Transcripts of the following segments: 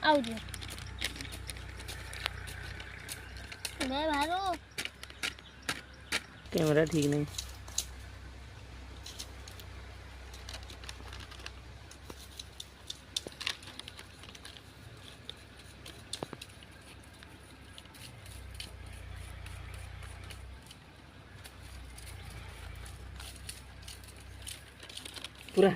आओ जी मैं भारो कैमरा ठीक नहीं। पूरा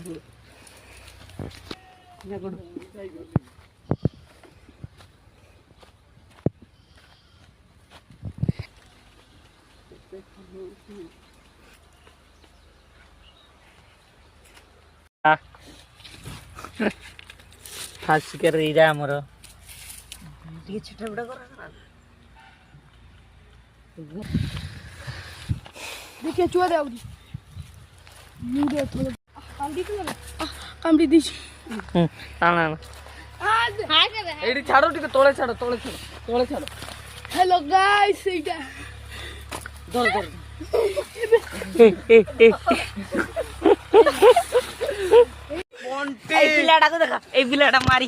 फास्ट कर रही है हमरो ये छोटा बड़ा करा देखिए चुआ दे आउदी मुझे थोड़ा कामड़ी को ना कामड़ी दी ताना आज हां करे एडी छाड़ो टिके तोले छाड़ो हेलो गाइस एटा धर ए पिलाडा को देखा ए पिलाडा मारी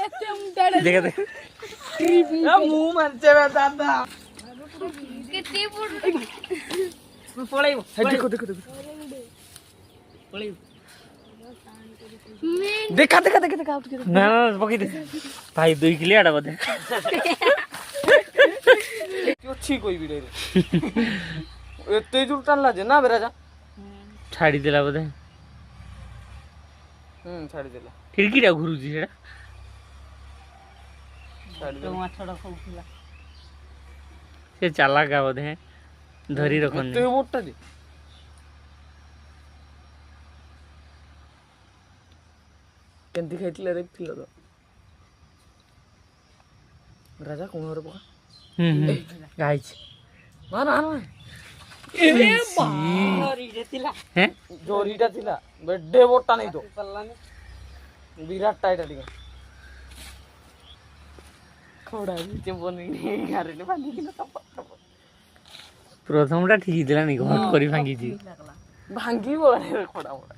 एते उंटाड़े देखा देख मुंह मनचे बे दादा कितनी फुट पळाइबो देखो पळाइबो देखा ना ना पकी दे भाई 2 किलियाडा बदे अच्छी कोई भी रे एते जुल टानला जे ना बेराजा छाड़ी देला बदे छाड़ी देला खिड़कीटा घुरुची सेटा छाड़ी तो देला माछड़ा खाउला से चाला का बदे धरी रखन एते मोटा दे केंती खाइतले रे पिलो तो राजा कोन रे पका गाइस ना ए बारी देतिला हैं जोरीटा थिला बेडे बोटा नहीं तो विराट टाइट आली खोड़ा नीचे बनी घरे ने बांधी के तब प्रथमटा ठीक दिला नहीं घट करी भांगी जी भांगी बोला रे खोड़ा मोड़ा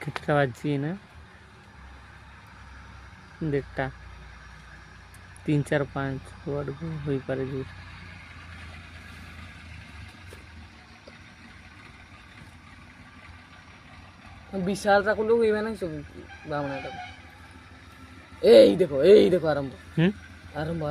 कितना बाजी है ना देखता 3 4 5 वर्ड होई पारे जी विशाल रा को लोग इवे नहीं सब बामना टा ए देखो आरंभ हम्म आरंभ